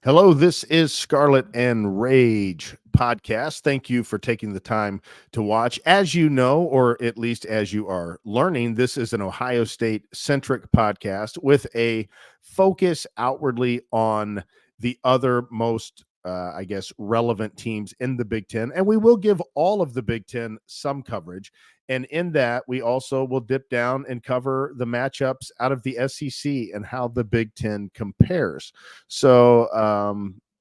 Hello, this is Scarlet and Rage podcast. Thank you for taking the time to watch. As you know, or at least as you are learning, this is an Ohio State centric podcast with a focus outwardly on the other most, relevant teams in the Big Ten. And we will give all of the Big Ten some coverage. And in that, we also will dip down and cover the matchups out of the SEC and how the Big Ten compares. So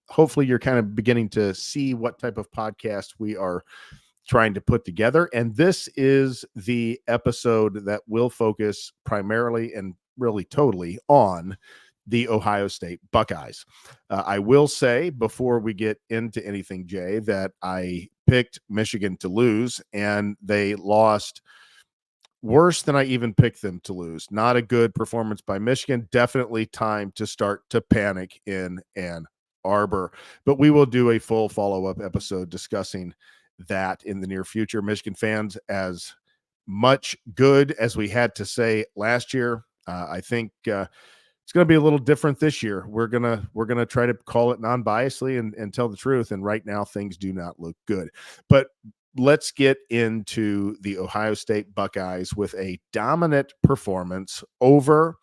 hopefully you're kind of beginning to see what type of podcast we are trying to put together. And this is the episode that will focus primarily and really totally on the Ohio State Buckeyes. I will say before we get into anything, Jay, that I picked Michigan to lose and they lost worse than I even picked them to lose. Not a good performance by Michigan. Definitely time to start to panic in Ann Arbor. But we will do a full follow-up episode discussing that in the near future. Michigan fans, as much good as we had to say last year, I think it's going to be a little different this year. We're gonna try to call it non-biasedly and tell the truth. And right now, things do not look good. But let's get into the Ohio State Buckeyes with a dominant performance over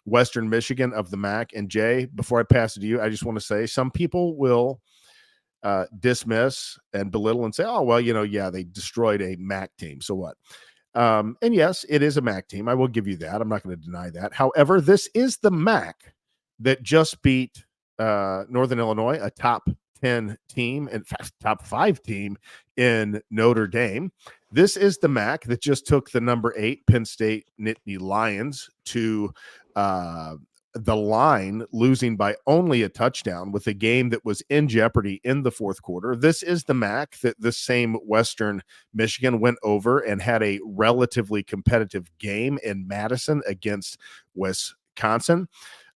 Western Michigan of the MAC. And Jay, before I pass it to you, I just want to say some people will dismiss and belittle and say, oh, well, yeah, they destroyed a MAC team. So what? And yes, it is a MAC team. I will give you that. I'm not going to deny that. However, this is the MAC that just beat Northern Illinois, a top 10 team, in fact, top 5 team in Notre Dame. This is the MAC that just took the number 8 Penn State Nittany Lions to the line, losing by only a touchdown with a game that was in jeopardy in the fourth quarter. This is the MAC that this same Western Michigan went over and had a relatively competitive game in Madison against Wisconsin.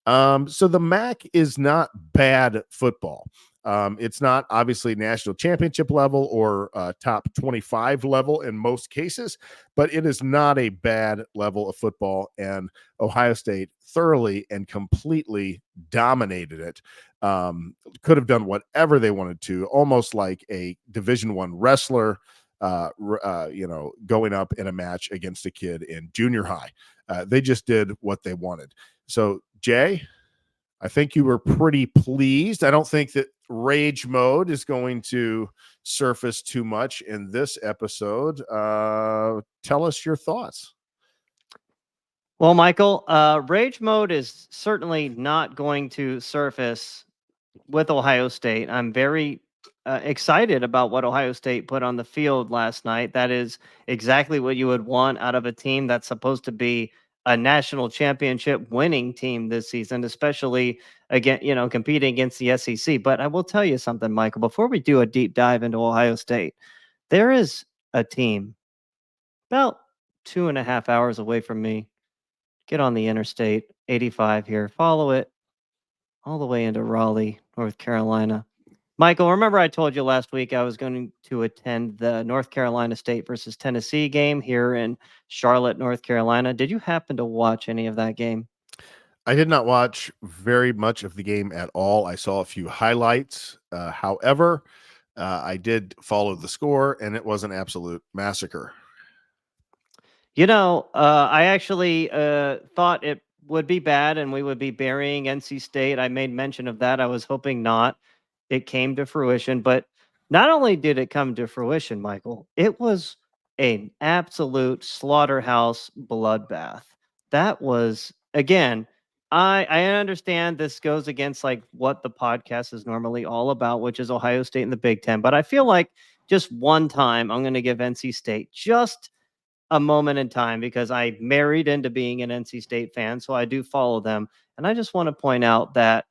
So the MAC is not bad football. It's not obviously national championship level or top 25 level in most cases, but it is not a bad level of football. And Ohio State thoroughly and completely dominated it. Could have done whatever they wanted to, almost like a Division I wrestler, going up in a match against a kid in junior high. They just did what they wanted. So, Jay, I think you were pretty pleased. I don't think that rage mode is going to surface too much in this episode. Tell us your thoughts. Well, Michael, rage mode is certainly not going to surface with Ohio State. I'm very excited about what Ohio State put on the field last night. That is exactly what you would want out of a team that's supposed to be a national championship winning team this season, especially again, competing against the SEC. But I will tell you something, Michael, before we do a deep dive into Ohio State, there is a team about 2.5 hours away from me. Get on the interstate 85 here, follow it all the way into Raleigh, North Carolina. Michael, remember I told you last week I was going to attend the North Carolina State versus Tennessee game here in Charlotte, North Carolina. Did you happen to watch any of that game? I did not watch very much of the game at all. I saw a few highlights. However, I did follow the score, and it was an absolute massacre. I actually thought it would be bad and we would be burying NC State. I made mention of that. I was hoping not. It came to fruition, but not only did it come to fruition, Michael, it was an absolute slaughterhouse bloodbath. That was, again, I understand this goes against like what the podcast is normally all about, which is Ohio State and the Big Ten. But I feel like just one time I'm going to give NC State just a moment in time because I married into being an NC State fan, so I do follow them. And I just want to point out that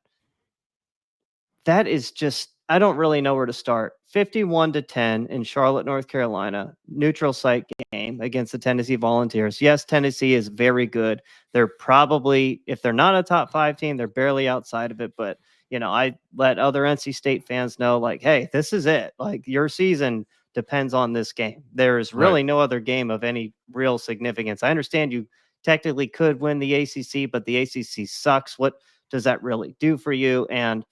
is just, I don't really know where to start. 51-10 in Charlotte, North Carolina, neutral site game against the Tennessee Volunteers. Yes, Tennessee is very good. They're probably, if they're not a top 5 team, they're barely outside of it. But, I let other NC State fans know, like, hey, this is it. Like, your season depends on this game. There's really no other game of any real significance. I understand you technically could win the ACC, but the ACC sucks. What does that really do for you? And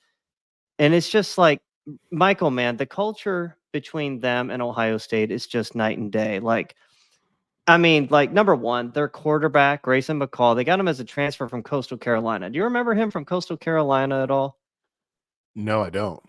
And it's just like, Michael, man, the culture between them and Ohio State is just night and day. Like, I mean, like, number one, their quarterback, Grayson McCall, they got him as a transfer from Coastal Carolina. Do you remember him from Coastal Carolina at all? No, I don't.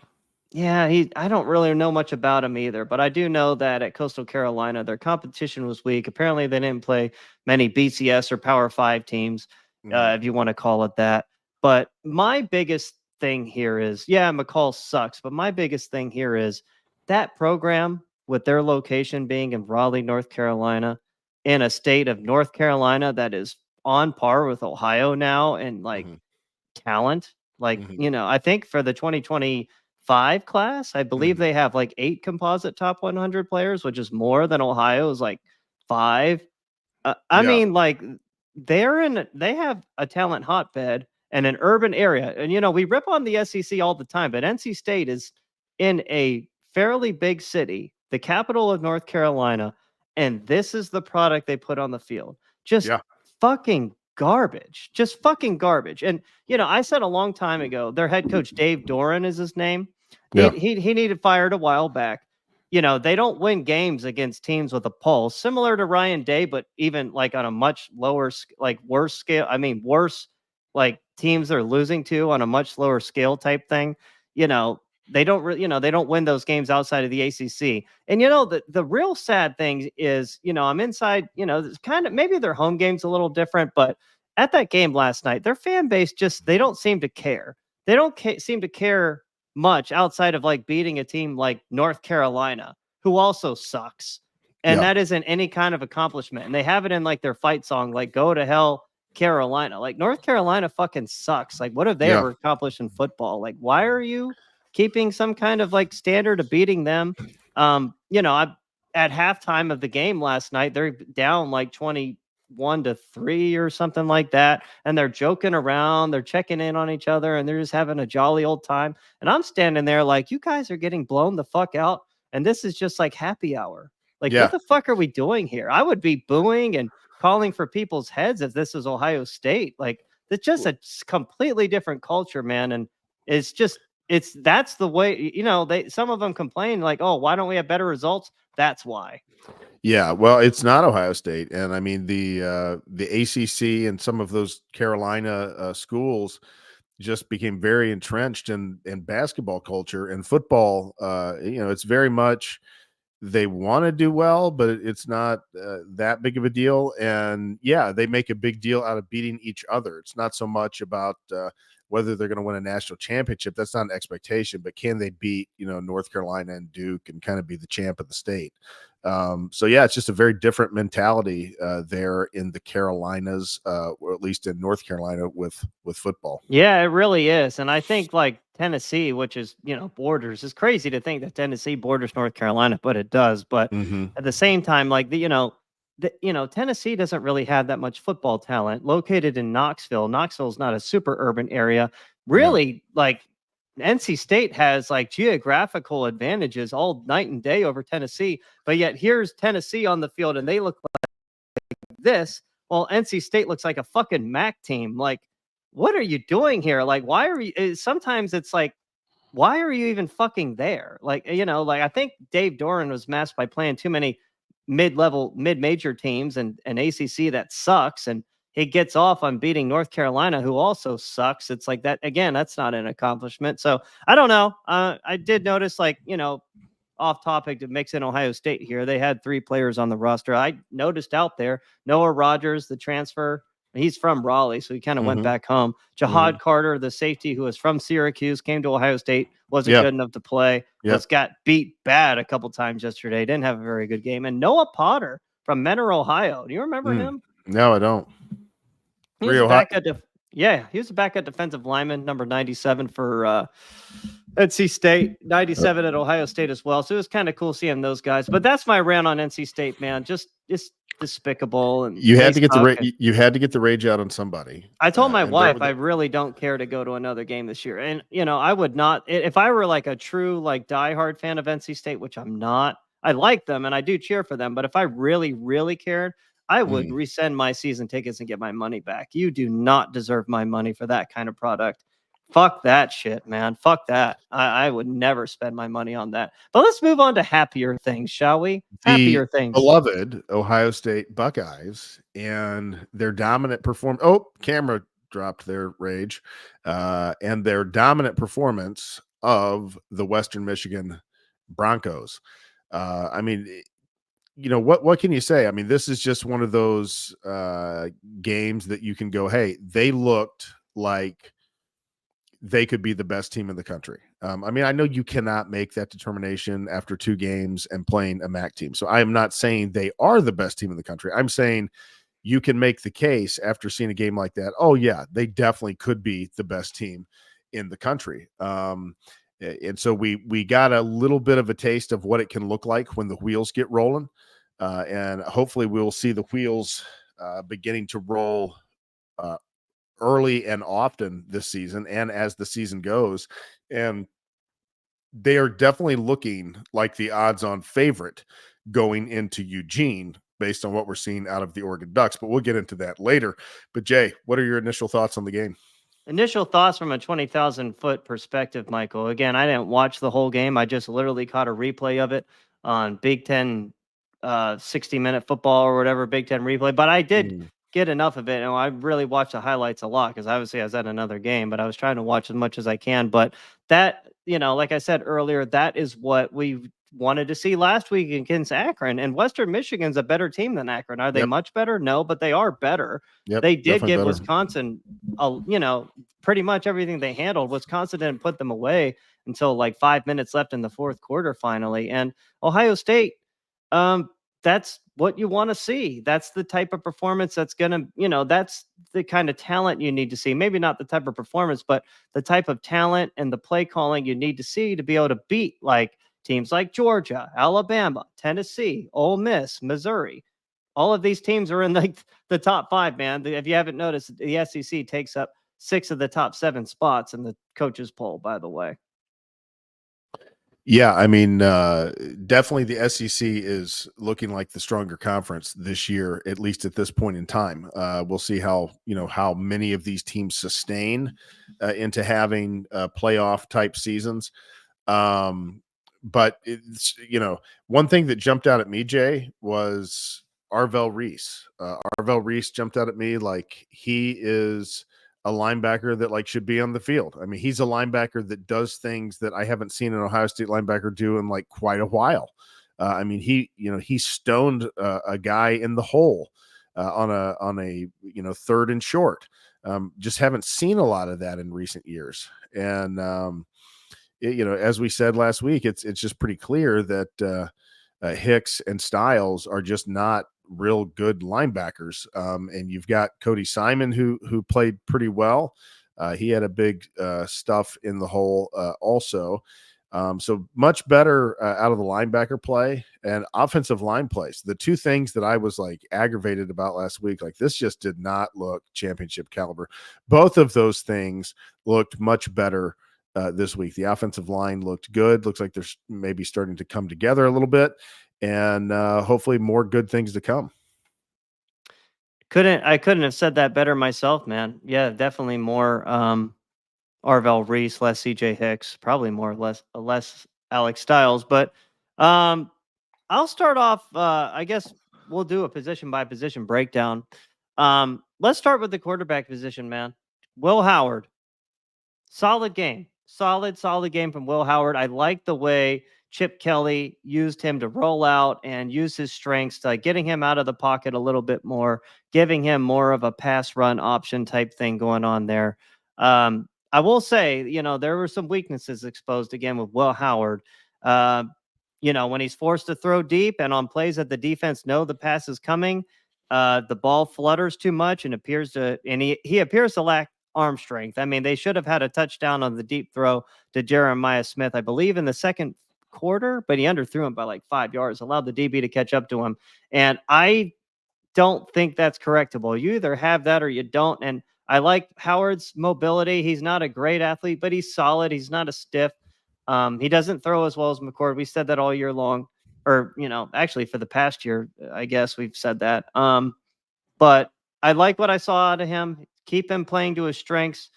Yeah, I don't really know much about him either, but I do know that at Coastal Carolina, their competition was weak. Apparently, they didn't play many BCS or Power Five teams, Mhm. if you want to call it that. But my biggest thing here is, yeah, McCall sucks, but my biggest thing here is that program, with their location being in Raleigh, North Carolina, in a state of North Carolina that is on par with Ohio now, and like Mhm. talent. Like, Mhm. I think for the 2025 class, I believe Mhm. they have like 8 composite top 100 players, which is more than Ohio's like 5. I Yeah. mean, like, they have a talent hotbed and an urban area. And we rip on the SEC all the time, but NC State is in a fairly big city, the capital of North Carolina, and this is the product they put on the field. Just Yeah. fucking garbage. Just fucking garbage. And I said a long time ago, their head coach Dave Doran is his name. He Yeah. he needed fired a while back. They don't win games against teams with a pulse, similar to Ryan Day, but even like on a much lower, like worse scale. I mean, worse, like teams they're losing to on a much lower scale type thing. You know, they don't, they don't win those games outside of the ACC. And the real sad thing is, I'm inside. It's kind of maybe their home game's a little different, but at that game last night, their fan base just they don't seem to care. They don't seem to care much outside of like beating a team like North Carolina, who also sucks. And Yeah. that isn't any kind of accomplishment. And they have it in like their fight song, like "Go to Hell, Carolina." Like North Carolina fucking sucks. Like, what have they Yeah. ever accomplished in football? Like, why are you keeping some kind of like standard of beating them? I at halftime of the game last night, they're down like 21-3 or something like that. And they're joking around, they're checking in on each other, and they're just having a jolly old time. And I'm standing there like, you guys are getting blown the fuck out. And this is just like happy hour. Like, what Yeah. the fuck are we doing here? I would be booing and calling for people's heads if this was Ohio State. Like, it's just a completely different culture, man. And it's just, that's the way, some of them complain, like, oh, why don't we have better results? That's why. Yeah, well, it's not Ohio State, and I mean the ACC and some of those Carolina schools just became very entrenched in basketball culture and football. It's very much they want to do well, but it's not that big of a deal. And yeah, they make a big deal out of beating each other. It's not so much about whether they're going to win a national championship. That's not an expectation, but can they beat North Carolina and Duke and kind of be the champ of the state? So yeah, it's just a very different mentality there in the Carolinas, or at least in North Carolina with football. Yeah, it really is. And I think like Tennessee, which is, borders, is crazy to think that Tennessee borders North Carolina, but it does. But Hmm. at the same time, like Tennessee doesn't really have that much football talent. Located in Knoxville. Knoxville is not a super urban area. No. Really, like NC State has like geographical advantages all night and day over Tennessee. But yet here's Tennessee on the field and they look this, while NC State looks like a fucking MAC team. Like, what are you doing here? Like, why are you? Sometimes it's like, why are you even fucking there? Like, like I think Dave Doran was masked by playing too many mid-level, mid-major teams and an ACC that sucks, and he gets off on beating North Carolina, who also sucks. It's like that again. That's not an accomplishment. So I don't know. I did notice, like, off topic to mix in Ohio State here. They had 3 players on the roster. I noticed out there Noah Rogers, the transfer. He's from Raleigh, so he kind of went Hmm. back home. Hmm. Jahad Carter, the safety who was from Syracuse, came to Ohio State, wasn't Yeah. good enough to play, Yeah. got beat bad a couple times yesterday, didn't have a very good game. And Noah Potter from Mentor, Ohio. Do you remember Mm. him? No, I don't. He was Rio a High. backup. He was a backup defensive lineman, number 97 for NC State, 97 at Ohio State as well. So it was kind of cool seeing those guys. But that's my rant on NC State, man. Just despicable, and You they had to get suck. you had to get the rage out on somebody. I told my And there wife were I really don't care to go to another game this year. And I would not if I were like a true like diehard fan of NC State, which I'm not. I like them and I do cheer for them, but if I really, really cared, I would Mm. resend my season tickets and get my money back. You do not deserve my money for that kind of product. Fuck that shit, man. Fuck that. I would never spend my money on that. But let's move on to happier things, shall we? The Happier things. beloved Ohio State Buckeyes and their dominant perform. Oh, camera dropped their rage, and their dominant performance of the Western Michigan Broncos. I mean, what can you say? I mean, this is just one of those games that you can go, hey, they looked like they could be the best team in the country. I mean, I know you cannot make that determination after 2 games and playing a MAC team. So I am not saying they are the best team in the country. I'm saying you can make the case after seeing a game like that. Oh yeah, they definitely could be the best team in the country. And so we got a little bit of a taste of what it can look like when the wheels get rolling, and hopefully we'll see the wheels beginning to roll uh, early and often this season and as the season goes. And they are definitely looking like the odds on favorite going into Eugene based on what we're seeing out of the Oregon Ducks. But we'll get into that later. But Jay, what are your initial thoughts on the game? Initial thoughts from a 20,000-foot perspective, Michael. Again, I didn't watch the whole game. I just literally caught a replay of it on Big Ten 60-minute football or whatever, Big Ten replay. But I did Mm. get enough of it. And I really watched the highlights a lot because obviously I was at another game, but I was trying to watch as much as I can. But that, like I said earlier, that is what we wanted to see last week against Akron. And Western Michigan's a better team than Akron. Are they Yep. much better? No, but they are better. Yep. They did Definitely give better. Wisconsin pretty much everything they handled. Wisconsin didn't put them away until like 5 minutes left in the fourth quarter finally. And Ohio State, that's what you want to see. That's the type of performance that's going to, that's the kind of talent you need to see. Maybe not the type of performance, but the type of talent and the play calling you need to see to be able to beat like teams like Georgia, Alabama, Tennessee, Ole Miss, Missouri. All of these teams are in like the top 5, man. If you haven't noticed, the SEC takes up 6 of the top 7 spots in the coaches poll, by the way. Yeah, I mean, definitely the SEC is looking like the stronger conference this year, at least at this point in time. We'll see how many of these teams sustain into having playoff type seasons. But it's, one thing that jumped out at me, Jay, was Arvell Reese. Arvell Reese jumped out at me like he is a linebacker that like should be on the field. I mean, he's a linebacker that does things that I haven't seen an Ohio State linebacker do in like quite a while. I mean, he stoned a guy in the hole on a third and short. Just haven't seen a lot of that in recent years. And as we said last week, it's just pretty clear that Hicks and Styles are just not real good linebackers. And you've got Cody Simon who played pretty well. He had a big stuff in the hole also. So much better out of the linebacker play and offensive line plays. The two things that I was like aggravated about last week, like this just did not look championship caliber. Both of those things looked much better this week. The offensive line looked good. Looks like they're maybe starting to come together a little bit, and hopefully more good things to come. I couldn't have said that better myself, man. Yeah, definitely more Arvell Reese, less CJ Hicks, probably less Alex Styles. But I'll start off. I guess we'll do a position by position breakdown. Let's start with the quarterback position, man. Will Howard, solid game. Solid game from Will Howard. I like the way Chip Kelly used him to roll out and use his strengths, like getting him out of the pocket a little bit more, giving him more of a pass run option type thing going on there. I will say, there were some weaknesses exposed again with Will Howard. When he's forced to throw deep and on plays that the defense know the pass is coming, the ball flutters too much and he appears to lack arm strength. I mean, they should have had a touchdown on the deep throw to Jeremiah Smith, I believe, in the second quarter, but he underthrew him by like 5 yards, allowed the DB to catch up to him. And I don't think that's correctable. You either have that or you don't. And I like Howard's mobility. He's not a great athlete, but he's solid. He's not a stiff. He doesn't throw as well as McCord. We said that all year long, or actually for the past year, I guess we've said that. But I like what I saw out of him. Keep him playing to his strengths.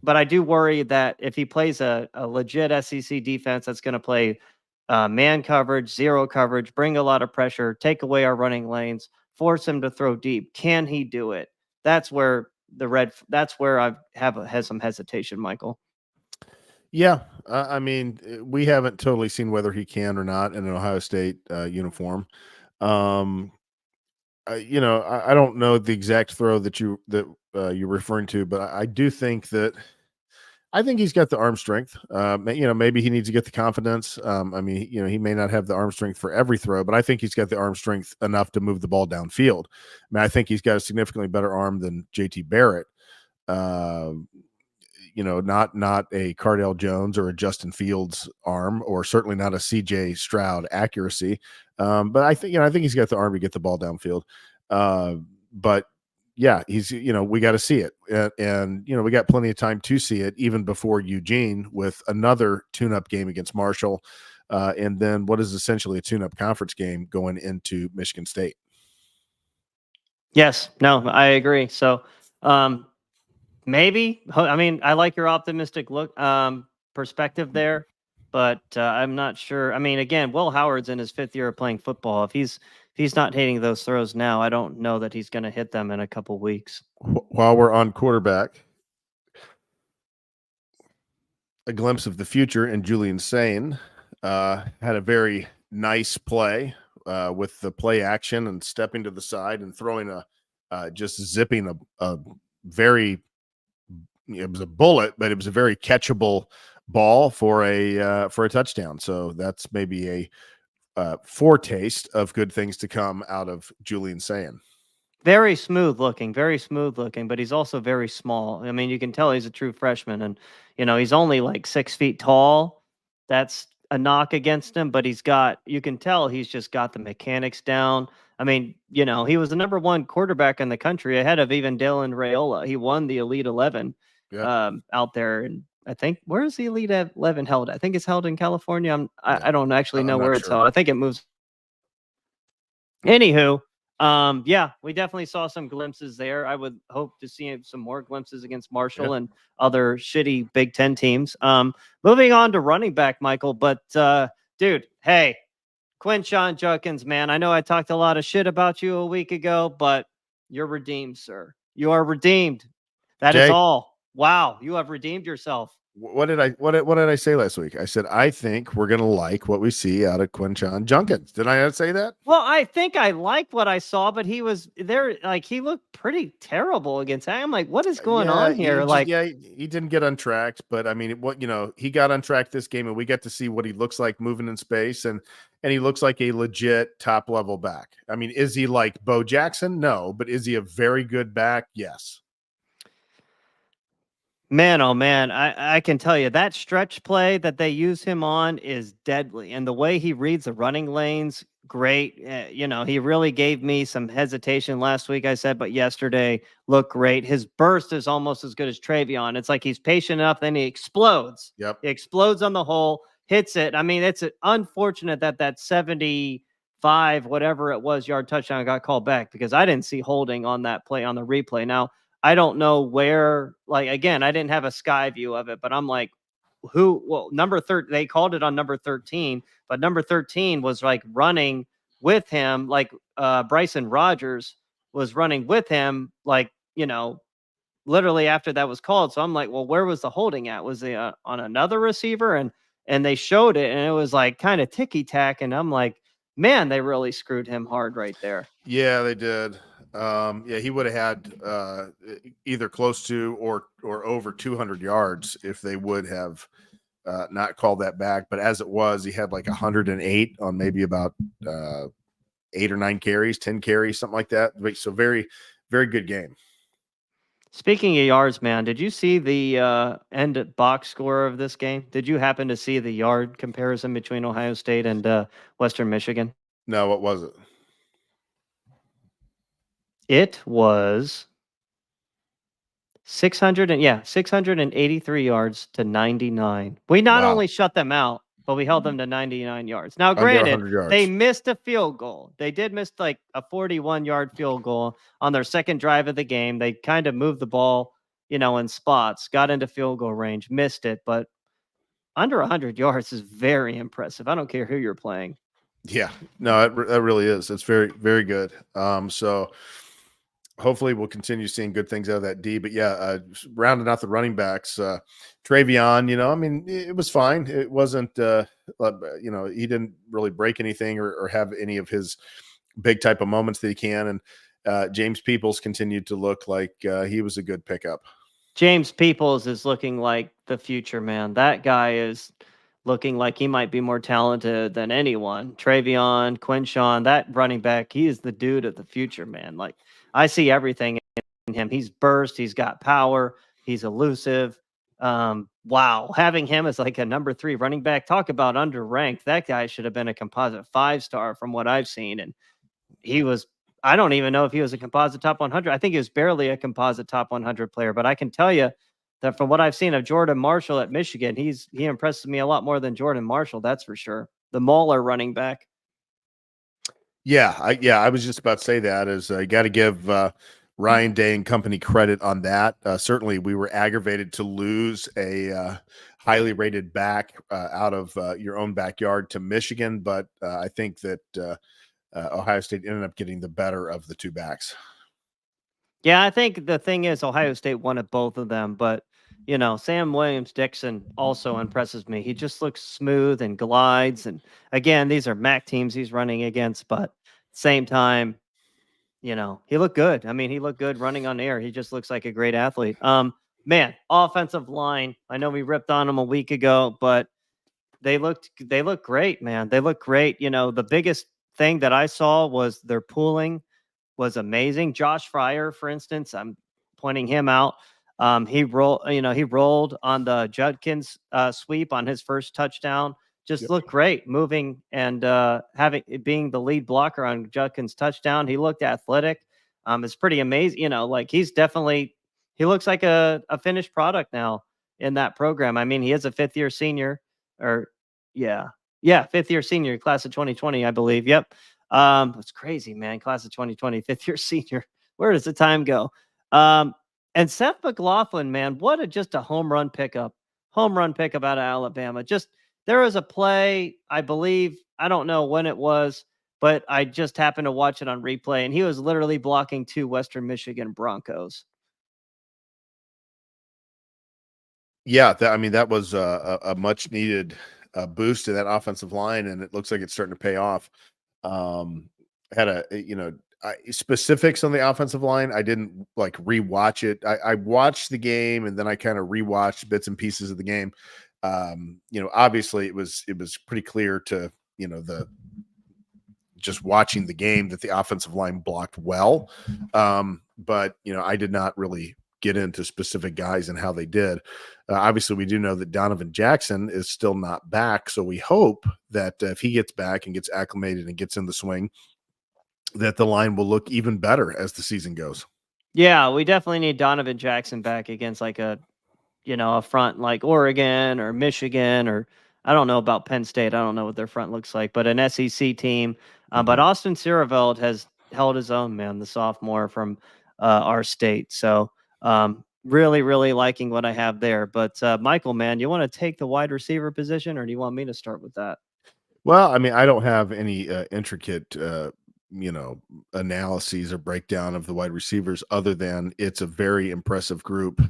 but I do worry that if he plays a legit SEC defense that's going to play man coverage, zero coverage, bring a lot of pressure, take away our running lanes, force him to throw deep, can he do it? That's where that's where I have some hesitation, Michael. Yeah, I mean, we haven't totally seen whether he can or not in an Ohio State uniform. Um, I don't know the exact throw that you're referring to, but I do think that I think he's got the arm strength. Maybe he needs to get the confidence. I mean, he may not have the arm strength for every throw, but I think he's got the arm strength enough to move the ball downfield. I mean, I think he's got a significantly better arm than JT Barrett. Uh, not a Cardell Jones or a Justin Fields arm, or certainly not a CJ Stroud accuracy. But I think he's got the arm to get the ball downfield. But yeah, we got to see it. And we got plenty of time to see it even before Eugene with another tune-up game against Marshall. And then what is essentially a tune-up conference game going into Michigan State. Yes, no, I agree. So, maybe, I mean, I like your optimistic perspective there, but I'm not sure. I mean, again, Will Howard's in his 5th year of playing football. If he's not hitting those throws now, I don't know that he's going to hit them in a couple weeks. While we're on quarterback, a glimpse of the future, and Julian Sain had a very nice play with the play action and stepping to the side and throwing just zipping a very, it was a bullet, but it was a very catchable ball for a touchdown. So that's maybe a foretaste of good things to come out of Julian Sain. Very smooth looking, but he's also very small. I mean, you can tell he's a true freshman, and he's only like 6 feet tall. That's a knock against him, but you can tell he's just got the mechanics down. I mean, he was the number 1 quarterback in the country ahead of even Dylan Raiola. He won the Elite 11 out there, and I think, where is the Elite 11 held? I think it's held in California. I don't actually know where it's held. I think it moves. Anywho, yeah, we definitely saw some glimpses there. I would hope to see some more glimpses against Marshall and other shitty Big Ten teams. Moving on to running back, Michael. But dude, hey, Quinshon Judkins, man, I know I talked a lot of shit about you a week ago, but you're redeemed, sir. You are redeemed. That is all. Wow, you have redeemed yourself. What did I say last week? I said I think we're gonna like what we see out of Quinshon Judkins. Did I not say that? Well, I think I liked what I saw, but he was there. Like, he looked pretty terrible against. I'm like, what is going on here? He didn't get untracked, but I mean, he got untracked this game, and we get to see what he looks like moving in space, and he looks like a legit top level back. I mean, is he like Bo Jackson? No, but is he a very good back? Yes. Man, oh man, I can tell you that stretch play that they use him on is deadly. And the way he reads the running lanes, great. He really gave me some hesitation last week, I said, but yesterday looked great. His burst is almost as good as Travion. It's like he's patient enough, then he explodes. Yep. He explodes on the hole, hits it. I mean, it's unfortunate that 75, whatever it was, yard touchdown got called back, because I didn't see holding on that play on the replay. Now, I don't know where, again, I didn't have a sky view of it, but I'm like, number 13, they called it on number 13, but number 13 was like running with him, like Bryson Rogers was running with him, literally after that was called. So I'm like, well, where was the holding at? Was they on another receiver? And they showed it, and it was like kind of ticky tack. And I'm like, man, they really screwed him hard right there. Yeah, they did. He would have had either close to or over 200 yards if they would have not called that back. But as it was, he had like 108 on maybe about 8 or 9 carries, 10 carries, something like that. So very, very good game. Speaking of yards, man, did you see the end box score of this game? Did you happen to see the yard comparison between Ohio State and Western Michigan? No, what was it? It was 683 yards to 99. We not only shut them out, but we held them to 99 yards. Now, granted, they missed a field goal. They did miss like a 41-yard field goal on their second drive of the game. They kind of moved the ball, in spots, got into field goal range, missed it, but under 100 yards is very impressive. I don't care who you're playing. Yeah, no, that really is. It's very, very good. So hopefully we'll continue seeing good things out of that D. But yeah, rounding out the running backs, Travion, I mean, it was fine. It wasn't, he didn't really break anything or have any of his big type of moments that he can. And James Peoples continued to look like he was a good pickup. James Peoples is looking like the future, man. That guy is looking like he might be more talented than anyone. Travion, Quinshawn, that running back, he is the dude of the future, man. Like, I see everything in him. He's burst, he's got power, he's elusive. Wow, having him as like a number 3 running back, talk about underranked. That guy should have been a composite 5-star from what I've seen. And he was, I don't even know if he was a composite top 100. I think he was barely a composite top 100 player, but I can tell you that from what I've seen of Jordan Marshall at Michigan, he impresses me a lot more than Jordan Marshall. That's for sure. The Mauler running back. Yeah. I was just about to say that is you got to give Ryan Day and company credit on that. Certainly we were aggravated to lose a highly rated back out of your own backyard to Michigan. But I think that Ohio State ended up getting the better of the two backs. Yeah, I think the thing is Ohio State wanted both of them, but Sam Williams-Dixon also impresses me. He just looks smooth and glides. And again, these are MAC teams he's running against, but same time, he looked good. I mean, he looked good running on air. He just looks like a great athlete. Man, offensive line. I know we ripped on them a week ago, but they look great, man. They look great. The biggest thing that I saw was their pooling was amazing. Josh Fryer, for instance, I'm pointing him out. He rolled on the Judkins sweep on his first touchdown. Just looked great, moving and being the lead blocker on Judkins' touchdown. He looked athletic. It's pretty amazing. Like he looks like a finished product now in that program. I mean, he is a 5th-year senior, or 5th-year senior, class of 2020, I believe. Yep. It's crazy, man. Class of 2020, 5th-year senior. Where does the time go? And Seth McLaughlin, man, just a home run pickup out of Alabama. There was a play, I believe, I don't know when it was, but I just happened to watch it on replay, and he was literally blocking 2 Western Michigan Broncos. Yeah, that was a much needed boost to that offensive line, and it looks like it's starting to pay off. Had specifics on the offensive line. I didn't like rewatch it. I watched the game and then I kind of rewatched bits and pieces of the game. Obviously it was pretty clear to, just watching the game that the offensive line blocked well. But I did not really get into specific guys and how they did. Obviously we do know that Donovan Jackson is still not back. So we hope that if he gets back and gets acclimated and gets in the swing, that the line will look even better as the season goes. Yeah, we definitely need Donovan Jackson back against like a front like Oregon or Michigan, or I don't know about Penn State. I don't know what their front looks like, but an SEC team. But Austin Sierreveld has held his own, man, the sophomore from our state. So really, really liking what I have there. But Michael, man, you want to take the wide receiver position, or do you want me to start with that? Well, I mean, I don't have any intricate analyses or breakdown of the wide receivers other than it's a very impressive group.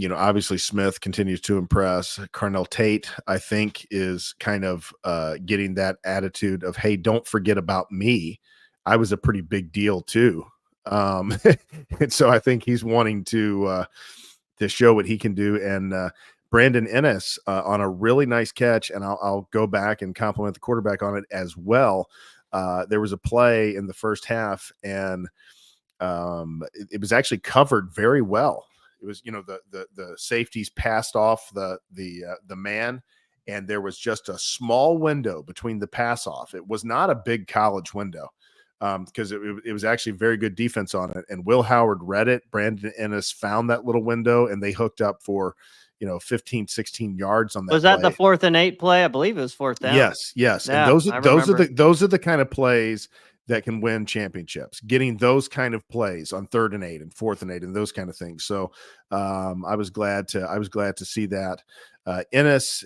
Obviously Smith continues to impress. Carnell Tate, I think, is kind of getting that attitude of, hey, don't forget about me. I was a pretty big deal too. And so I think he's wanting to show what he can do. And Brandon Ennis on a really nice catch, and I'll go back and compliment the quarterback on it as well. There was a play in the first half, and it was actually covered very well. It was, the safeties passed off the man, and there was just a small window between the pass off. It was not a big college window because it was actually very good defense on it. And Will Howard read it. Brandon Ennis found that little window, and they hooked up for 15, 16 yards on that. Was that the 4th and 8 play? I believe it was 4th down. Yes. Yeah, And those are the kind of plays that can win championships, getting those kind of plays on 3rd and 8 and 4th and 8 and those kind of things. So I was glad to see that. Ennis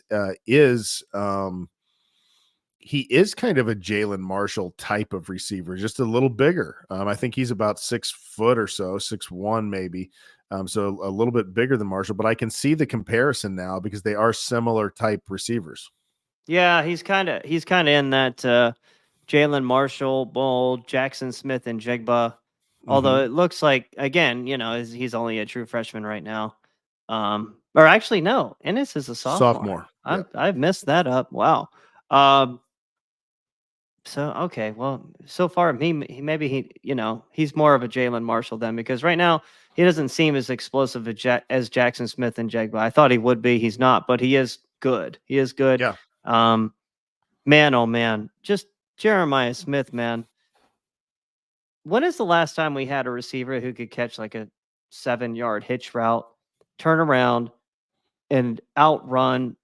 he is kind of a Jalen Marshall type of receiver, just a little bigger. I think he's about 6 foot or so, 6'1" maybe. So a little bit bigger than Marshall, but I can see the comparison now because they are similar type receivers. Yeah, he's kind of in that Jalen Marshall, Bull, Jackson Smith, and Jigba. Although it looks like, again, he's only a true freshman right now. Or actually, no, Ennis is a sophomore. Yep. I've messed that up. Wow. So okay, well, so far maybe he's more of a Jalen Marshall then, because right now he doesn't seem as explosive as Jackson Smith and Jegba. I thought he would be. He's not, but he is good. He is good. Yeah. Man, oh man, just Jeremiah Smith, man. When is the last time we had a receiver who could catch like a 7-yard hitch route, turn around, and outrun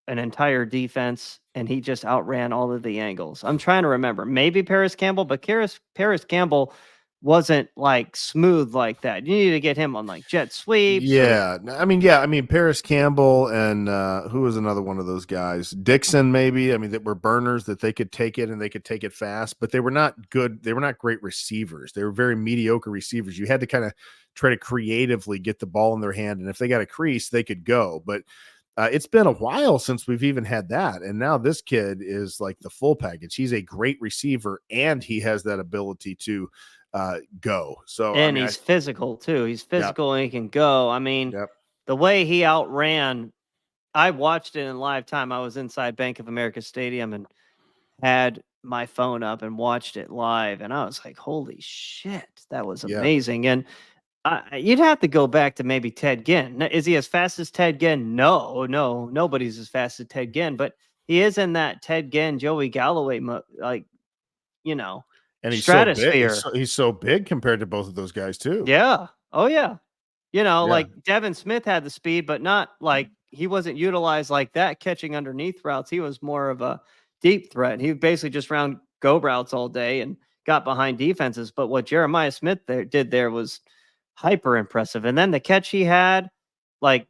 an entire defense, and he just outran all of the angles? I'm trying to remember. Maybe Paris Campbell, but Paris Campbell wasn't like smooth like that. You need to get him on like jet sweeps. Yeah. I mean, Paris Campbell and who was another one of those guys? Dixon, maybe. I mean, that were burners, that they could take it and they could take it fast, but they were not good. They were not great receivers. They were very mediocre receivers. You had to kind of try to creatively get the ball in their hand. And if they got a crease, they could go. But it's been a while since we've even had that. And now this kid is like the full package. He's a great receiver, and he has that ability to go. So, and he's physical too. He's physical and he can go. I mean, the way he outran, I watched it in live time. I was inside Bank of America Stadium and had my phone up and watched it live. And I was like, holy shit, that was amazing. And you'd have to go back to maybe Ted Ginn. Is he as fast as Ted Ginn? No, nobody's as fast as Ted Ginn, but he is in that Ted Ginn, Joey Galloway, and he's stratosphere. So big. He's so big compared to both of those guys too. Yeah. Oh yeah. Like Devin Smith had the speed, but not like he wasn't utilized like that catching underneath routes. He was more of a deep threat. He basically just ran go routes all day and got behind defenses. But what Jeremiah Smith did there was hyper impressive. And then the catch he had, like,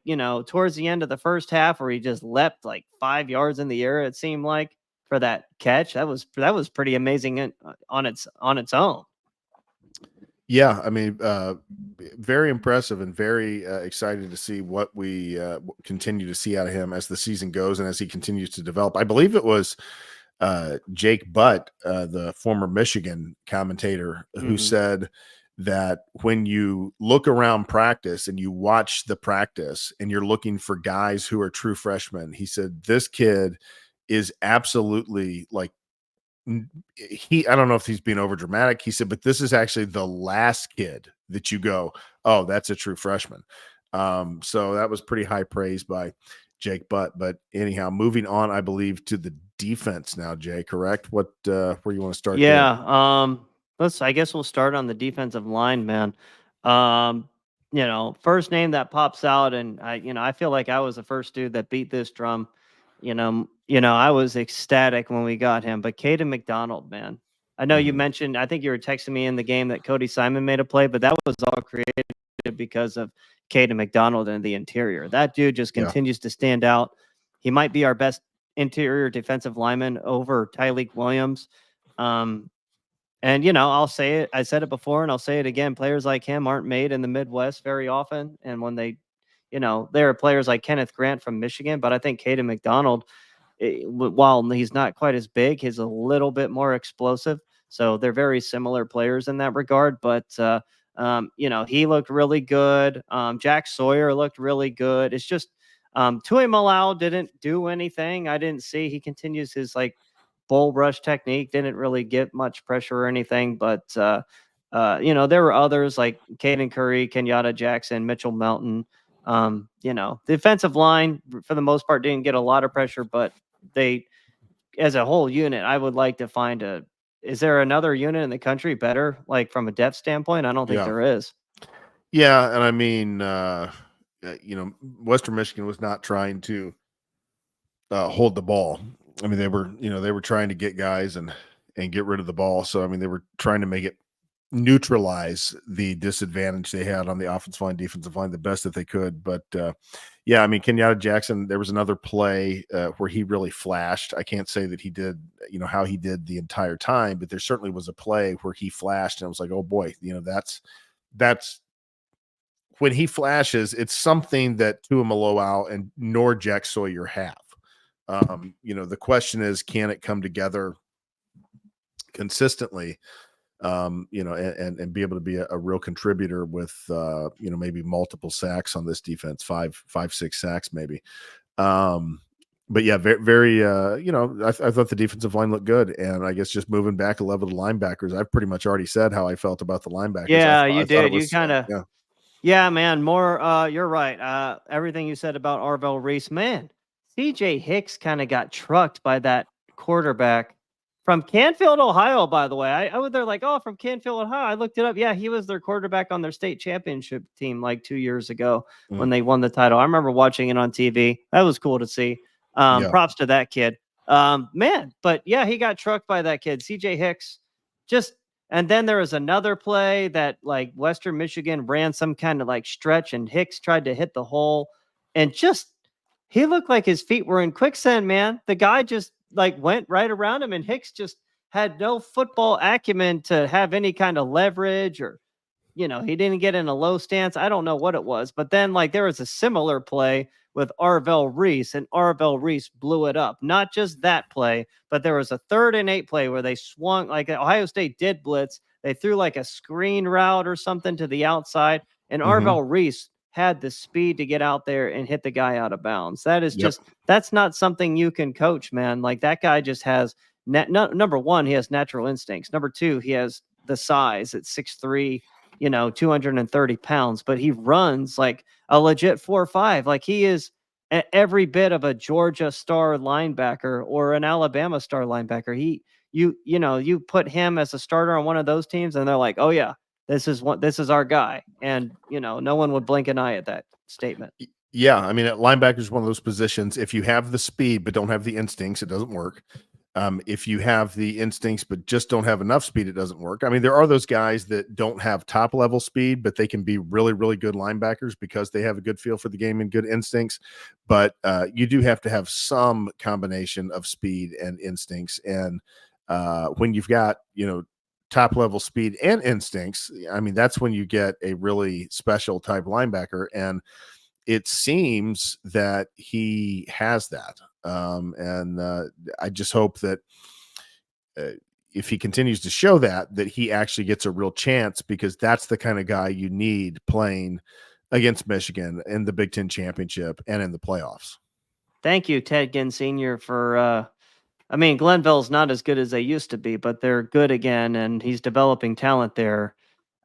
towards the end of the first half, where he just leapt like 5 yards in the air, it seemed like, for that catch, that was pretty amazing on its own. Yeah, I mean, very impressive, and very excited to see what we continue to see out of him as the season goes and as he continues to develop. I believe it was Jake Butt, the former Michigan commentator, who said that when you look around practice and you watch the practice and you're looking for guys who are true freshmen, he said this kid is absolutely like, I don't know if he's being over dramatic. He said, but this is actually the last kid that you go, oh, that's a true freshman. So that was pretty high praise by Jake Butt. But anyhow, moving on, I believe, to the defense now, Jay, correct? Where you want to start? Yeah. I guess we'll start on the defensive line, man. First name that pops out, and I feel like I was the first dude that beat this drum. I was ecstatic when we got him, but Caden McDonald, man, I know you mentioned, I think you were texting me in the game that Cody Simon made a play, but that was all created because of Caden McDonald and the interior. That dude just continues to stand out. He might be our best interior defensive lineman over Tyleek Williams. And I'll say it. I said it before and I'll say it again. Players like him aren't made in the Midwest very often. And when they, there are players like Kenneth Grant from Michigan, but I think Caden McDonald, while he's not quite as big, he's a little bit more explosive. So they're very similar players in that regard. But, he looked really good. Jack Sawyer looked really good. It's just Tui Malau didn't do anything. I didn't see. He continues his bull rush technique, didn't really get much pressure or anything. But, there were others like Caden Curry, Kenyatta Jackson, Mitchell Melton. The defensive line, for the most part, didn't get a lot of pressure, but they, as a whole unit, I would like to find is there another unit in the country better, like from a depth standpoint? I don't think there is. Yeah. And I mean, Western Michigan was not trying to hold the ball. I mean, they were trying to get guys and and get rid of the ball. So, I mean, they were trying to make it neutralize the disadvantage they had on the offensive line, defensive line, the best that they could. But yeah, I mean, Kenyatta Jackson, there was another play where he really flashed. I can't say that he did, how he did the entire time, but there certainly was a play where he flashed, and I was like, oh boy, that's when he flashes, it's something that Tuamaloau and nor Jack Sawyer have. The question is, can it come together consistently? And be able to be a real contributor with, maybe multiple sacks on this defense, 6 sacks, maybe. But yeah, very, very, I thought the defensive line looked good. And I guess just moving back a level to linebackers, I've pretty much already said how I felt about the linebackers. Yeah, I you thought it did. You was, kind of, yeah. yeah, man. More, you're right. Everything you said about Arvell Reese, man. CJ Hicks kind of got trucked by that quarterback from Canfield, Ohio, by the way. I was there like, oh, from Canfield, Ohio. I looked it up. Yeah, he was their quarterback on their state championship team like 2 years ago when they won the title. I remember watching it on TV. That was cool to see. Yeah. Props to that kid. Man, but yeah, he got trucked by that kid. CJ Hicks just, and then there was another play that like Western Michigan ran some kind of like stretch and Hicks tried to hit the hole and just, he looked like his feet were in quicksand, man. The guy just like went right around him and Hicks just had no football acumen to have any kind of leverage or, he didn't get in a low stance. I don't know what it was, but then like there was a similar play with Arvell Reese and Arvell Reese blew it up. Not just that play, but there was a 3rd and 8 play where they swung like Ohio State did blitz. They threw like a screen route or something to the outside and Arvell Reese had the speed to get out there and hit the guy out of bounds. That is just, that's not something you can coach, man. Like that guy just has number one, he has natural instincts. Number 2, he has the size at 6'3", 230 pounds, but he runs like a legit 4.5. Like he is every bit of a Georgia star linebacker or an Alabama star linebacker. You put him as a starter on one of those teams and they're like, oh yeah, this is our guy. And no one would blink an eye at that statement. Yeah. I mean, linebacker is one of those positions. If you have the speed, but don't have the instincts, it doesn't work. If you have the instincts but just don't have enough speed, it doesn't work. I mean, there are those guys that don't have top level speed, but they can be really, really good linebackers because they have a good feel for the game and good instincts. But you do have to have some combination of speed and instincts. And when you've got, top level speed and instincts, I mean, that's when you get a really special type linebacker. And it seems that he has that. And I just hope that if he continues to show that he actually gets a real chance, because that's the kind of guy you need playing against Michigan in the Big Ten championship and in the playoffs. Thank you, Ted Ginn Sr. for, Glenville's not as good as they used to be, but they're good again, and he's developing talent there.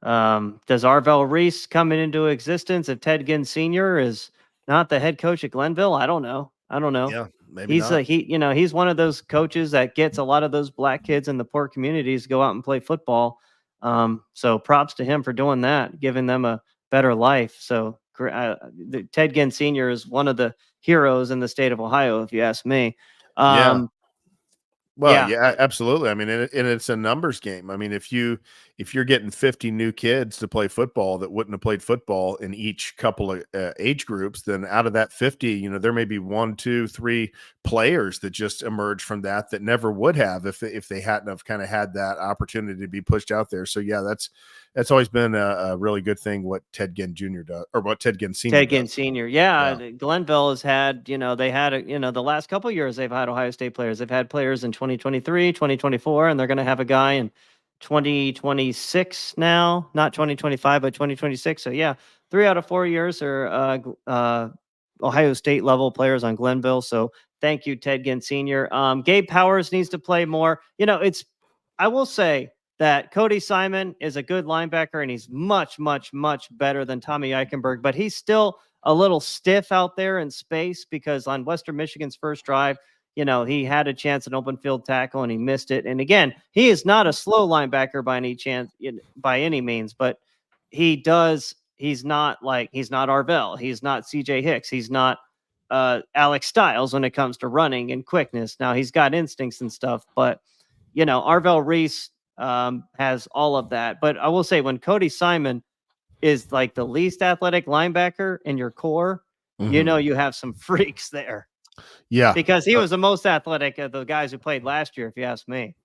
Does Arvell Reese coming into existence if Ted Ginn Sr. is not the head coach at Glenville? I don't know. Yeah, maybe he's not. He's one of those coaches that gets a lot of those black kids in the poor communities to go out and play football. So props to him for doing that, giving them a better life. So Ted Ginn Sr. is one of the heroes in the state of Ohio, if you ask me. Well, yeah, absolutely. I mean, and it's a numbers game. I mean, if you're getting 50 new kids to play football that wouldn't have played football in each couple of age groups, then out of that 50, there may be 1, 2, 3 players that just emerge from that never would have if they hadn't have kind of had that opportunity to be pushed out there. So yeah, that's always been a really good thing what Ted Ginn Jr. does, or what Ted Ginn Sr. Ted Ginn Sr. Yeah, Glenville has had, they had, the last couple of years they've had Ohio State players. They've had players in 2023, 2024, and they're going to have a guy in 2026 now, not 2025, but 2026. So yeah, 3 out of 4 years are Ohio State level players on Glenville. So thank you, Ted Ginn Sr. Gabe Powers needs to play more. I will say that Cody Simon is a good linebacker and he's much, much, much better than Tommy Eichenberg, but he's still a little stiff out there in space because on Western Michigan's first drive, he had a chance at open field tackle and he missed it. And again, he is not a slow linebacker by any means, but he's not Arvell. He's not CJ Hicks. He's not Alex Stiles when it comes to running and quickness. Now he's got instincts and stuff, but Arvell Reese has all of that. But I will say, when Cody Simon is like the least athletic linebacker in your core, Mhm. you have some freaks there, Yeah. because he was the most athletic of the guys who played last year, if you ask me.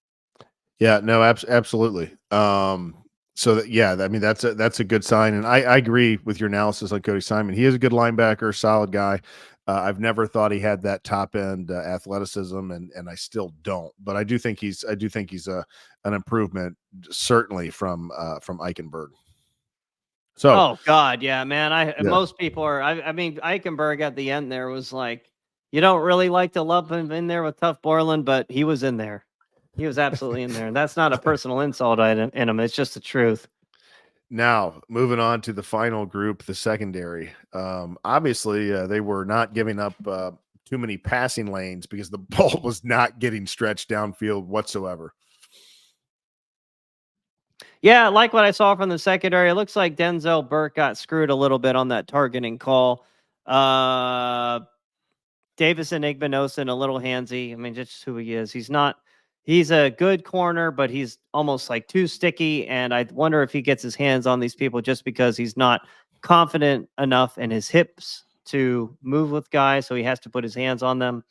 Yeah, no, absolutely. So that, yeah, I mean, that's a good sign, and I agree with your analysis on Cody Simon. He is a good linebacker, solid guy. I've never thought he had that top end athleticism, and I still don't. But I do think he's an improvement, certainly from Eichenberg. So Oh God, yeah, man. yeah, Most people are. I mean, Eichenberg at the end there was like, you don't really like to love him in there with Tough Borland, but he was in there. He was absolutely in there, and that's not a personal insult in him. It's just the truth. now moving on to the final group, the secondary. Obviously, they were not giving up too many passing lanes because the ball was not getting stretched downfield whatsoever. Yeah, I like what I saw from the secondary. It looks like Denzel Burke got screwed a little bit on that targeting call. Uh, Davison Igbinosin, a little handsy. I mean, just who he is. He's a good corner, but he's almost like too sticky. And I wonder if he gets his hands on these people just because he's not confident enough in his hips to move with guys. So he has to put his hands on them.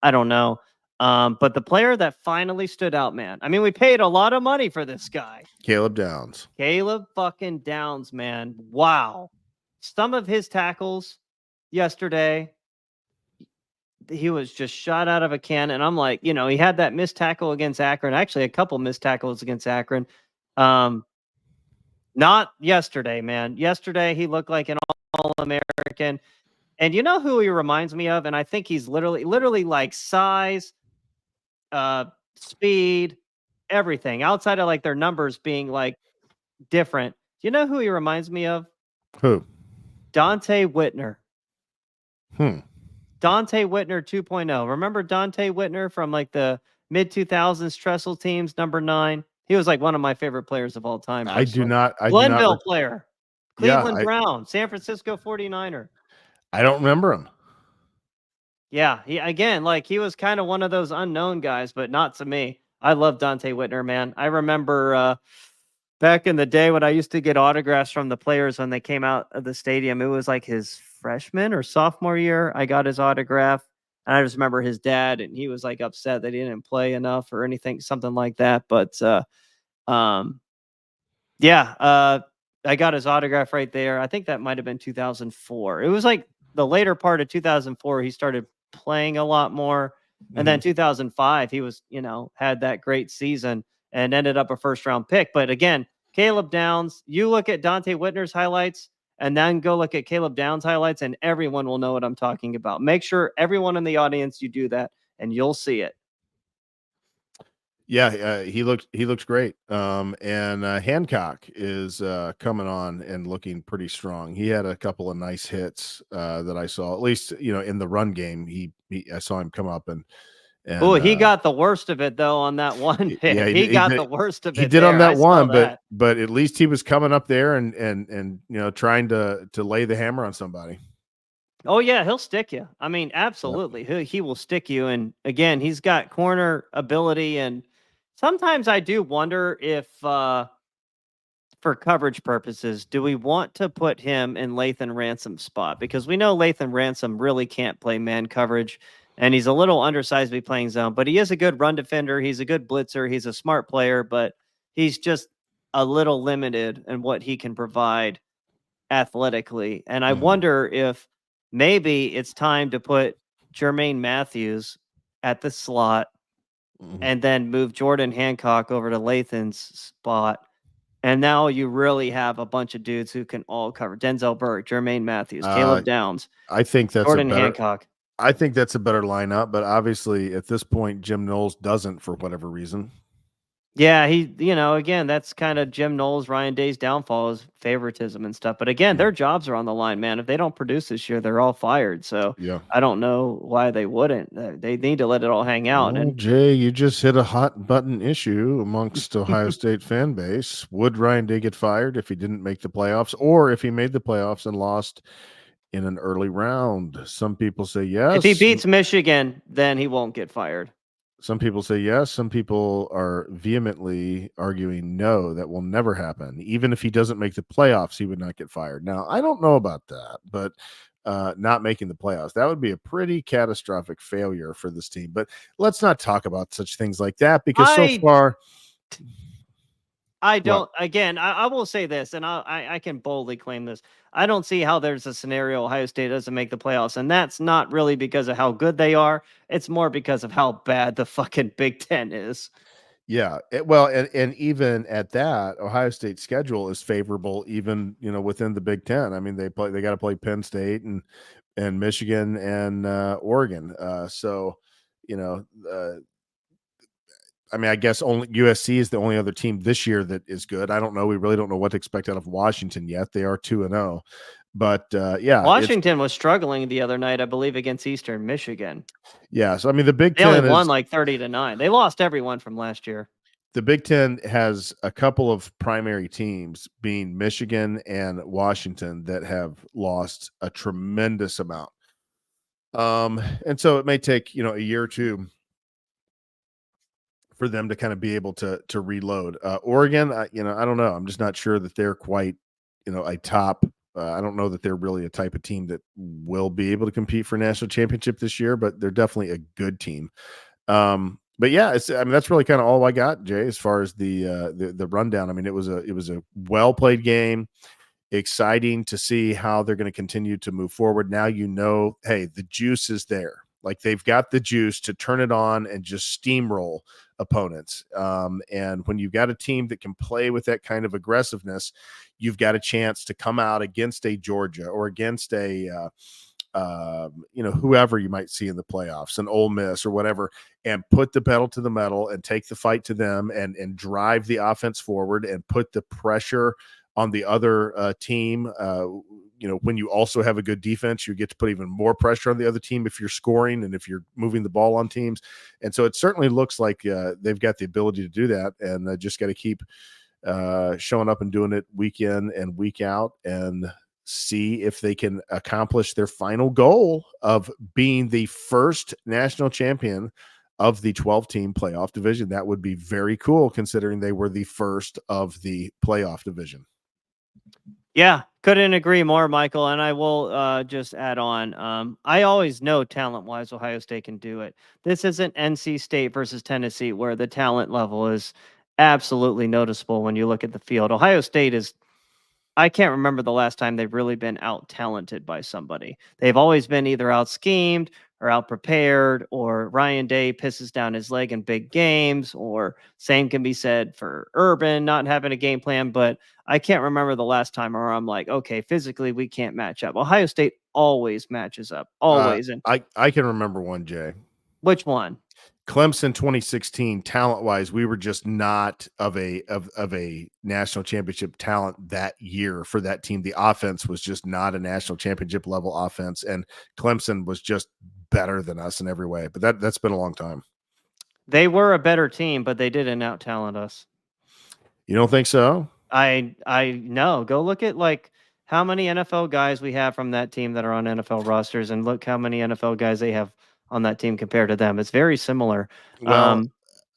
I don't know. But the player that finally stood out, man. I mean, we paid a lot of money for this guy. Caleb Downs. Caleb fucking Downs, man. Wow. Some of his tackles yesterday, he was just shot out of a cannon. And I'm like, he had that missed tackle against Akron. Actually, a couple missed tackles against Akron. Not yesterday, man. Yesterday, he looked like an All-American. And you know who he reminds me of? And I think he's literally like size, speed, everything outside of like their numbers being like different. You know who he reminds me of? Who? Dante Whitner. Hmm. Dante Whitner 2.0. Remember Dante Whitner from like the mid 2000s Trestle teams, number 9? He was like one of my favorite players of all time, I do personally. not. I do not. Glenville player, Yeah, Cleveland Brown, San Francisco 49er. I don't remember him. Yeah, he was kind of one of those unknown guys, but not to me. I love Dante Whitner, man. I remember back in the day when I used to get autographs from the players when they came out of the stadium. It was like his freshman or sophomore year. I got his autograph. And I just remember his dad, and he was like upset that he didn't play enough or anything, something like that. But um, yeah, I got his autograph right there. I think that might have been 2004. It was like the later part of 2004. He started playing a lot more. And then 2005, he was, had that great season and ended up a first round pick. But again, Caleb Downs, you look at Dante Whitner's highlights and then go look at Caleb Downs' highlights, and everyone will know what I'm talking about. Make sure everyone in the audience, you do that, and you'll see it. Yeah, he looks great. And Hancock is coming on and looking pretty strong. He had a couple of nice hits that I saw. At least in the run game, I saw him come up and Oh, he got the worst of it though on that one yeah, hit. He got the worst of he it did on there. I that saw one, that. but at least he was coming up there and trying to lay the hammer on somebody. Oh yeah, he'll stick you. I mean, absolutely. He will stick you. And again, he's got corner ability. And sometimes I do wonder if for coverage purposes, do we want to put him in Lathan Ransom's spot? Because we know Lathan Ransom really can't play man coverage, and he's a little undersized to be playing zone, but he is a good run defender. He's a good blitzer. He's a smart player, but he's just a little limited in what he can provide athletically. And I wonder if maybe it's time to put Jermaine Matthews at the slot and then move Jordan Hancock over to Lathan's spot. And now you really have a bunch of dudes who can all cover. Denzel Burke, Jermaine Matthews, Caleb Downs, I think that's Jordan Hancock. I think that's a better lineup, but obviously at this point, Jim Knowles doesn't for whatever reason. Yeah, again, that's kind of Jim Knowles, Ryan Day's downfall is favoritism and stuff. But again, their jobs are on the line, man. If they don't produce this year, they're all fired. So Yeah. I don't know why they wouldn't. They need to let it all hang out. Well, And Jay, you just hit a hot button issue amongst Ohio State fan base. Would Ryan Day get fired if he didn't make the playoffs, or if he made the playoffs and lost in an early round? Some people say yes. if he beats Michigan, then he won't get fired. Some people say yes. Some people are vehemently arguing no, that will never happen. Even if he doesn't make the playoffs, he would not get fired. Now, I don't know about that, but not making the playoffs, that would be a pretty catastrophic failure for this team. But let's not talk about such things like that because so I far, I what? don't. Again, I will say this, and I can boldly claim this. I don't see how there's a scenario Ohio State doesn't make the playoffs, and that's not really because of how good they are. It's more because of how bad the fucking Big Ten is. Yeah, well, and even at that, Ohio State's schedule is favorable, even within the Big Ten. I mean, they got to play Penn State and Michigan and Oregon. So, you know, uh, I mean, I guess only USC is the only other team this year that is good. I don't know. We really don't know what to expect out of Washington yet. They are 2-0, but yeah, Washington was struggling the other night, I believe, against Eastern Michigan. yeah. So I mean, the Big They only Ten won is like 30-9. They lost everyone from last year. the Big Ten has a couple of primary teams, being Michigan and Washington, that have lost a tremendous amount. And so it may take a year or two for them to kind of be able to reload. Oregon, I don't know. I'm just not sure that they're quite a top. I don't know that they're really a type of team that will be able to compete for national championship this year, but they're definitely a good team. But yeah, I mean, that's really kind of all I got, Jay, as far as the rundown. I mean, it was a well played game. Exciting to see how they're going to continue to move forward. Now, hey, the juice is there. Like, they've got the juice to turn it on and just steamroll opponents. And when you've got a team that can play with that kind of aggressiveness, you've got a chance to come out against a Georgia or against a whoever you might see in the playoffs, an Ole Miss or whatever, and put the pedal to the metal and take the fight to them and drive the offense forward and put the pressure on the other team. When you also have a good defense, you get to put even more pressure on the other team if you're scoring and if you're moving the ball on teams. And so it certainly looks like they've got the ability to do that, and just got to keep showing up and doing it week in and week out, and see if they can accomplish their final goal of being the first national champion of the 12-team playoff division. That would be very cool, considering they were the first of the playoff division. Yeah, couldn't agree more, Michael. And I will just add on. I always know talent-wise, Ohio State can do it. This isn't NC State versus Tennessee, where the talent level is absolutely noticeable when you look at the field. Ohio State is, I can't remember the last time they've really been out talented by somebody. They've always been either out schemed or out prepared, or Ryan Day pisses down his leg in big games, or same can be said for Urban not having a game plan. But I can't remember the last time where I'm like, okay, physically we can't match up. Ohio State always matches up, always. And I can remember one, Jay. which one? Clemson 2016, talent wise, we were just not of a national championship talent that year for that team. The offense was just not a national championship level offense, and Clemson was just better than us in every way. But that's been a long time. They were a better team, but they didn't out talent us. You don't think so? I know. Go look at like how many NFL guys we have from that team that are on NFL rosters, and look how many NFL guys they have on that team compared to them. It's very similar. Well,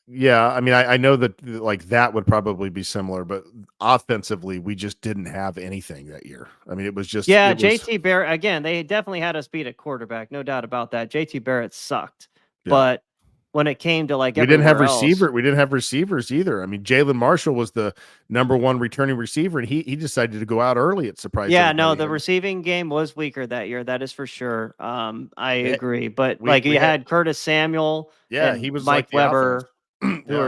yeah, I mean, I know that like that would probably be similar, but offensively, we just didn't have anything that year. I mean, it was just yeah, JT Barrett again. They definitely had us beat at quarterback, no doubt about that. JT Barrett sucked, yeah. but when it came to like We didn't have else, we didn't have receivers either. I mean, Jalen Marshall was the number one returning receiver, and he decided to go out early. It surprised yeah, everybody. no, the receiving game was weaker that year. That is for sure. I agree, but we you had had Curtis Samuel, yeah, he was Mike like the Weber, offense. who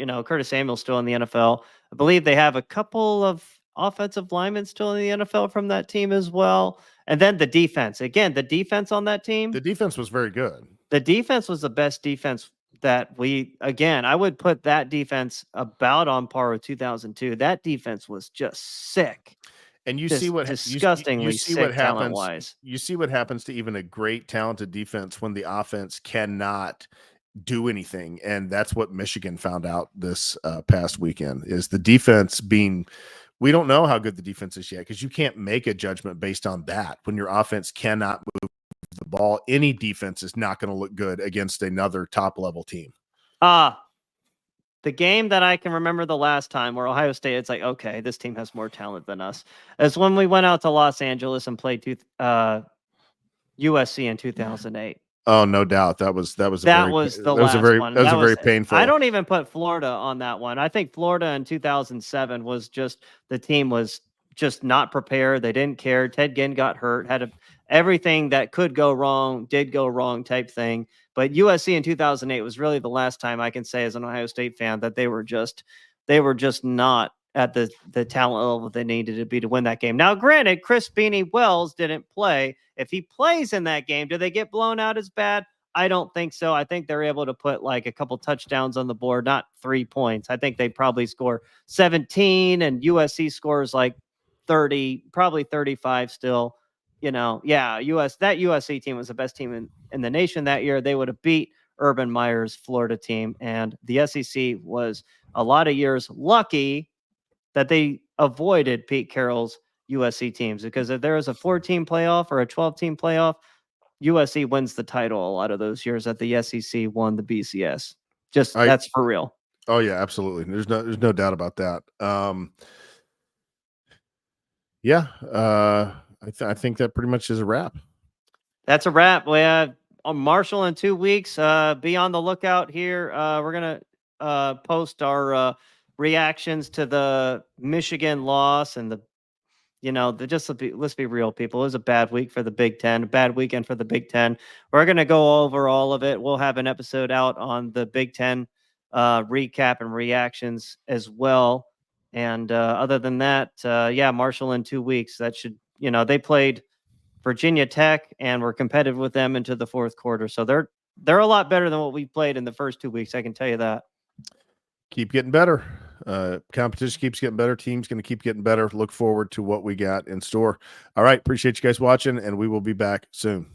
are Curtis Samuel's still in the NFL. I believe they have a couple of offensive linemen still in the NFL from that team as well. And then the defense. Again, the defense on that team. The defense was very good. The defense was the best defense that I would put that defense about on par with 2002. That defense was just sick. And you Just see what disgustingly you see sick what happens. talent-wise. You see what happens to even a great talented defense when the offense cannot do anything, and that's what Michigan found out this past weekend. Is the defense being? We don't know how good the defense is yet, because you can't make a judgment based on that when your offense cannot move the ball. Any defense is not going to look good against another top level team. The game that I can remember the last time where Ohio State, it's like, okay, this team has more talent than us, is when we went out to Los Angeles and played USC in 2008. Oh, no doubt. That was the last one. that was a very painful. I don't even put Florida on that one. I think Florida in 2007 was just, the team was just not prepared. They didn't care. Ted Ginn got hurt, everything that could go wrong did go wrong type thing. But USC in 2008 was really the last time I can say as an Ohio State fan that they were just not at the talent level they needed to be to win that game. Now, granted, Chris Beanie Wells didn't play. If he plays in that game, do they get blown out as bad? I don't think so. I think they're able to put like a couple touchdowns on the board, not 3 points. I think they probably score 17 and USC scores like 30, probably 35 still. That USC team was the best team in the nation that year. They would have beat Urban Meyer's Florida team. And the SEC was a lot of years lucky that they avoided Pete Carroll's USC teams, because if there was a 14 playoff or a 12-team playoff, USC wins the title a lot of those years that the SEC won the BCS. That's for real. Oh yeah, absolutely. There's no doubt about that. I think that pretty much is a wrap. That's a wrap. We have Marshall in 2 weeks. Be on the lookout here. We're gonna post our reactions to the Michigan loss and let's be real, people. It was a bad week for the Big Ten, a bad weekend for the Big Ten. We're going to go over all of it. We'll have an episode out on the Big Ten recap and reactions as well. And other than that, Marshall in 2 weeks. That should, they played Virginia Tech and we're competitive with them into the fourth quarter. So they're a lot better than what we played in the first 2 weeks. I can tell you that. Keep getting better. Competition keeps getting better. Team's going to keep getting better. Look forward to what we got in store. All right. Appreciate you guys watching, and we will be back soon.